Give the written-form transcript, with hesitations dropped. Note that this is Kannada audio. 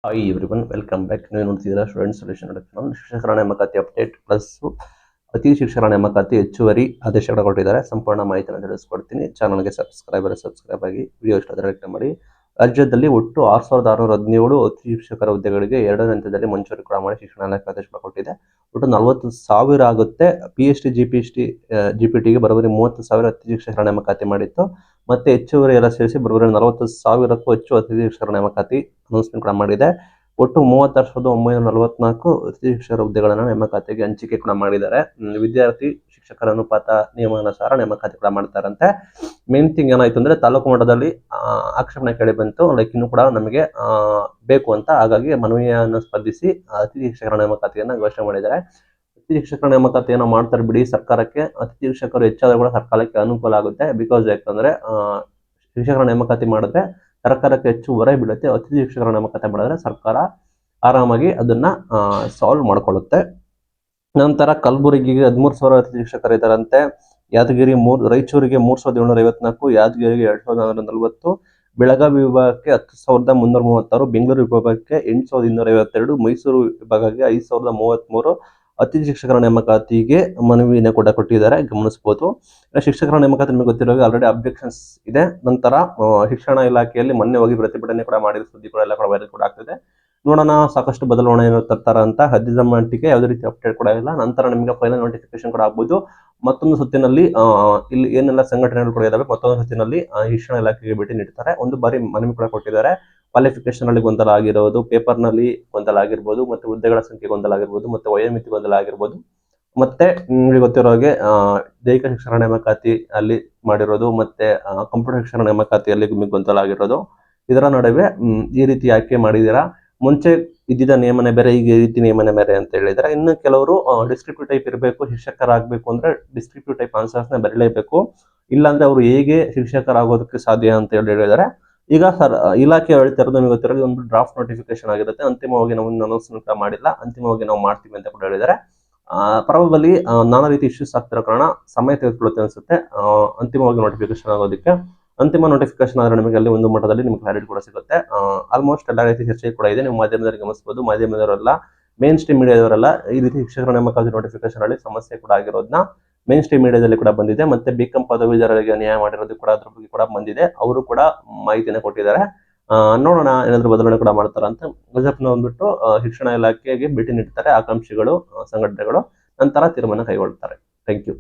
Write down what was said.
Hi everyone, welcome back. ನೀವು ನೋಡ್ತಿದ್ದೀರಾ ಸ್ಟೂಡೆಂಟ್ ಸೊಲ್ಯೂಷನ್. ಶಿಕ್ಷಕರ ನೇಮಕಾತಿ ಅಪ್ಡೇಟ್ ಪ್ಲಸ್ ಅತಿ ಶಿಕ್ಷಕರ ನೇಮಕಾತಿ ಹೆಚ್ಚುವರಿ ಆದೇಶಗಳು ಕೊಟ್ಟಿದ್ದಾರೆ. ಸಂಪೂರ್ಣ ಮಾಹಿತಿಯನ್ನು ತಿಳಿಸ್ಕೊಡ್ತೀನಿ. ಚಾನಲ್ಗೆ ಸಬ್ಸ್ಕ್ರೈಬ್ ಆಗಿ ವಿಡಿಯೋ ಇಷ್ಟ ಲೈಕ್ ಮಾಡಿ. ರಾಜ್ಯದಲ್ಲಿ ಒಟ್ಟು 6617 ಅತಿ ಶಿಕ್ಷಕರ ಹುದ್ದೆಗಳಿಗೆ ಎರಡನೇ ಹಂತದಲ್ಲಿ ಮಂಜೂರಿ ಕೂಡ ಮಾಡಿ ಶಿಕ್ಷಣ ಇಲಾಖೆ ಆದೇಶ ಕೊಟ್ಟಿದೆ. ಒಟ್ಟು 40,000 ಆಗುತ್ತೆ. PST GPTಗೆ ಬರೋಬ್ಬರಿ 30,000 ಅತಿ ಶಿಕ್ಷಕರ ನೇಮಕಾತಿ ಮಾಡಿತ್ತು. ಮತ್ತೆ ಹೆಚ್ಚುವರಿ ಎಲ್ಲ ಸೇರಿಸಿ ಬರೋಬ್ಬರಿ 40,000ಕ್ಕೂ ಹೆಚ್ಚು ಅತಿ ಶಿಕ್ಷಕರ ನೇಮಕಾತಿ ಅನೌನ್ಸ್ಮೆಂಟ್ ಕೂಡ ಮಾಡಿದೆ. ಒಟ್ಟು 36,944 ಅತಿ ಶಿಕ್ಷಕರ ಹುದ್ದೆಗಳನ್ನು ನೇಮಕಾತಿಗೆ ಹಂಚಿಕೆ ಕೂಡ ಮಾಡಿದ್ದಾರೆ. ವಿದ್ಯಾರ್ಥಿ ಶಿಕ್ಷಕರ ಅನುಪಾತ ನಿಯಮಾನುಸಾರ ನೇಮಕಾತಿ ಕೂಡ ಮಾಡ್ತಾರಂತೆ. ಮೇನ್ ಥಿಂಗ್ ಏನಾಯ್ತು ಅಂದ್ರೆ ತಾಲೂಕು ಮಟ್ಟದಲ್ಲಿ ಆಕ್ಷೇಪಣೆ ಕೇಳಿ ಬಂತು, ಲೈಕ್ ಇನ್ನು ಕೂಡ ನಮಗೆ ಬೇಕು ಅಂತ. ಹಾಗಾಗಿ ಮನವಿಯನ್ನು ಸ್ಪರ್ಧಿಸಿ ಅತಿ ಶಿಕ್ಷಕರ ನೇಮಕಾತಿಯನ್ನ ಘೋಷಣೆ ಮಾಡಿದ್ದಾರೆ. ಅತಿ ಶಿಕ್ಷಕರ ನೇಮಕಾತಿಯನ್ನು ಮಾಡ್ತಾರೆ ಬಿಡಿ. ಸರ್ಕಾರಕ್ಕೆ ಅತಿ ಶಿಕ್ಷಕರು ಹೆಚ್ಚಾದ್ರೂ ಕೂಡ ಸರ್ಕಾರಕ್ಕೆ ಅನುಕೂಲ ಆಗುತ್ತೆ. ಬಿಕಾಸ್ ಯಾಕಂದ್ರೆ ಶಿಕ್ಷಕರ ನೇಮಕಾತಿ ಮಾಡಿದ್ರೆ ಸರ್ಕಾರಕ್ಕೆ ಹೆಚ್ಚು ಹೊರೆ ಬೀಳುತ್ತೆ. ಅತಿ ಶಿಕ್ಷಕರ ನೇಮಕಾತಿ ಮಾಡಿದ್ರೆ ಸರ್ಕಾರ ಆರಾಮಾಗಿ ಅದನ್ನ ಸಾಲ್ವ್ ಮಾಡ್ಕೊಳ್ಳುತ್ತೆ. ನಂತರ ಕಲಬುರಗಿಗೆ 13,000 ಅತಿ ಶಿಕ್ಷಕರು ಇದ್ದಾರಂತೆ. ಯಾದಗಿರಿ ರಾಯಚೂರಿಗೆ 3,754, ಯಾದಗಿರಿಗೆ 2,440, ಬೆಳಗಾವಿ ವಿಭಾಗಕ್ಕೆ 10,336, ಬೆಂಗಳೂರು ವಿಭಾಗಕ್ಕೆ 8,252, ಮೈಸೂರು ವಿಭಾಗಕ್ಕೆ 5,033 ಅತಿ ಶಿಕ್ಷಕರ ನೇಮಕಾತಿಗೆ ಮನವಿಯನ್ನು ಕೂಡ ಕೊಟ್ಟಿದ್ದಾರೆ, ಗಮನಿಸಬಹುದು. ಶಿಕ್ಷಕರ ನೇಮಕಾತಿ ನಿಮಗೆ ಗೊತ್ತಿರೋ ಆಲ್ರೆಡಿ ಅಬ್ಜೆಕ್ಷನ್ಸ್ ಇದೆ. ನಂತರ ಶಿಕ್ಷಣ ಇಲಾಖೆಯಲ್ಲಿ ಮೊನ್ನೆ ಹೋಗಿ ಪ್ರತಿಭಟನೆ ಕೂಡ ಮಾಡಿದ ಸುದ್ದಿ ಕೂಡ ಎಲ್ಲ ಕೂಡ ವೈರಲ್ ಕೂಡ ಆಗ್ತಿದೆ. ನೋಡೋಣ ಸಾಕಷ್ಟು ಬದಲಾವಣೆ ತರ್ತಾರ ಅಂತ. ಸದ್ಯದ ಮಟ್ಟಿಗೆ ಯಾವುದೇ ರೀತಿ ಅಪ್ಡೇಟ್ ಕೂಡ ಇಲ್ಲ. ನಂತರ ನಿಮಗೆ ಫೈನಲ್ ನೋಟಿಫಿಕೇಶನ್ ಕೂಡ ಆಗ್ಬೋದು. ಮತ್ತೊಂದು ಸುತ್ತಿನಲ್ಲಿ ಇಲ್ಲಿ ಏನೆಲ್ಲ ಸಂಘಟನೆಗಳು ಕೂಡ ಇದಾವೆ, ಮತ್ತೊಂದು ಸುತ್ತಿನಲ್ಲಿ ಶಿಕ್ಷಣ ಇಲಾಖೆಗೆ ಭೇಟಿ ನೀಡ್ತಾರೆ. ಒಂದು ಬಾರಿ ಮನವಿ ಕೂಡ ಕೊಟ್ಟಿದ್ದಾರೆ. ಕ್ವಾಲಿಫಿಕೇಶನ್ ಅಲ್ಲಿ ಗೊಂದಲ ಆಗಿರೋದು, ಪೇಪರ್ ನಲ್ಲಿ ಗೊಂದಲ ಆಗಿರ್ಬೋದು, ಮತ್ತೆ ಹುದ್ದೆಗಳ ಸಂಖ್ಯೆ ಗೊಂದಲ ಆಗಿರ್ಬೋದು, ಮತ್ತೆ ವಯೋಮಿತಿ ಗೊಂದಲ ಆಗಿರ್ಬೋದು, ಮತ್ತೆ ನಿಮಗೆ ಗೊತ್ತಿರೋ ಹಾಗೆ ದೈಹಿಕ ಶಿಕ್ಷಣ ನೇಮಕಾತಿ ಅಲ್ಲಿ ಮಾಡಿರೋದು, ಮತ್ತೆ ಕಂಪ್ಯೂಟರ್ ಶಿಕ್ಷಣ ನೇಮಕಾತಿಯಲ್ಲಿ ಗೊಂದಲ ಆಗಿರೋದು. ಇದರ ನಡುವೆ ಈ ರೀತಿ ಆಯ್ಕೆ ಮಾಡಿದೀರಾ. ಮುಂಚೆ ಇದ್ದಿದ್ದ ನಿಯಮನೆ ಬೇರೆ, ಈಗ ಈ ರೀತಿ ನಿಯಮನೆ ಬೇರೆ ಅಂತ ಹೇಳಿದ್ರೆ. ಇನ್ನು ಕೆಲವರು ಡಿಸ್ಕ್ರಿಪ್ಟಿವ್ ಟೈಪ್ ಇರಬೇಕು, ಶಿಕ್ಷಕರಾಗಬೇಕು ಅಂದ್ರೆ ಡಿಸ್ಕ್ರಿಪ್ಟಿವ್ ಟೈಪ್ ಆನ್ಸರ್ಸ್ ನ ಬರೀಲೇಬೇಕು, ಇಲ್ಲಾಂದ್ರೆ ಅವರು ಹೇಗೆ ಶಿಕ್ಷಕರಾಗೋದಕ್ಕೆ ಸಾಧ್ಯ ಅಂತ ಹೇಳಿದ್ದಾರೆ. ಈಗ ಇಲಾಖೆ ಹೇಳ್ತಾ ಇರೋದು ನಿಮಗೆ ಗೊತ್ತಿರೋದು ಒಂದು ಡ್ರಾಫ್ಟ್ ನೋಟಿಫಿಕೇಶನ್ ಆಗಿರುತ್ತೆ. ಅಂತಿಮವಾಗಿ ನಾವು ಅನೌನ್ಸ್ಮೆಂಟ್ ಮಾಡಿಲ್ಲ, ಅಂತಿಮವಾಗಿ ನಾವು ಮಾಡ್ತೀವಿ ಅಂತ ಕೂಡ ಹೇಳಿದ್ದಾರೆ. ಪ್ರಾಬಬಲಿ ನಾನಾ ರೀತಿ ಇಶ್ಯೂಸ್ ಆಗ್ತಿರೋ ಕಾರಣ ಸಮಯ ತೆಗೆದುಕೊಳ್ಳುತ್ತೆ ಅನ್ಸುತ್ತೆ ಅಂತಿಮವಾಗಿ ನೋಟಿಫಿಕೇಶನ್ ಆಗೋದಕ್ಕೆ. ಅಂತಿಮ ನೋಟಿಫಿಕೇಶನ್ ಆದ್ರೆ ನಿಮಗೆ ಅಲ್ಲಿ ಒಂದು ಮಟ್ಟದಲ್ಲಿ ನಿಮ್ಗೆ ಕ್ಲಾರಿಟಿ ಕೂಡ ಸಿಗುತ್ತೆ. ಆಲ್ಮೋಸ್ಟ್ ಎಲ್ಲ ರೀತಿ ಚರ್ಚೆ ಕೂಡ ಇದೆ. ನೀವು ಮಾಧ್ಯಮದಲ್ಲಿ ಗಮನಿಸಬಹುದು. ಮಾಧ್ಯಮದವರೆಲ್ಲ, ಮೇನ್ ಸ್ಟ್ರೀಮ್ ಮೀಡಿಯಾದವರೆಲ್ಲ ಈ ರೀತಿ ಶಿಕ್ಷಕರ ನೇಮಕಾತಿ ನೋಟಿಫಿಕೇಶನ್ ಅಲ್ಲಿ ಸಮಸ್ಯೆ ಕೂಡ ಆಗಿರೋದನ್ನ ಮೇನ್ ಸ್ಟ್ರೀಮ್ ಮೀಡಿಯಾದಲ್ಲಿ ಕೂಡ ಬಂದಿದೆ. ಮತ್ತೆ ಬಿಕಾಂ ಪದವೀಧರರಿಗೆ ನ್ಯಾಯ ಮಾಡಿರೋದು ಕೂಡ ಅದ್ರ ಬಗ್ಗೆ ಕೂಡ ಬಂದಿದೆ. ಅವರು ಕೂಡ ಮಾಹಿತಿನ ಕೊಟ್ಟಿದ್ದಾರೆ. ನೋಡೋಣ ಏನಾದ್ರು ಬದಲಾವಣೆ ಕೂಡ ಮಾಡ್ತಾರ ಅಂತ. ಗಜಪ್ನ ಬಂದ್ಬಿಟ್ಟು ಶಿಕ್ಷಣ ಇಲಾಖೆಗೆ ಭೇಟಿ ನೀಡ್ತಾರೆ ಆಕಾಂಕ್ಷಿಗಳು, ಸಂಘಟನೆಗಳು. ನಂತರ ತೀರ್ಮಾನ ಕೈಗೊಳ್ತಾರೆ. Thank you.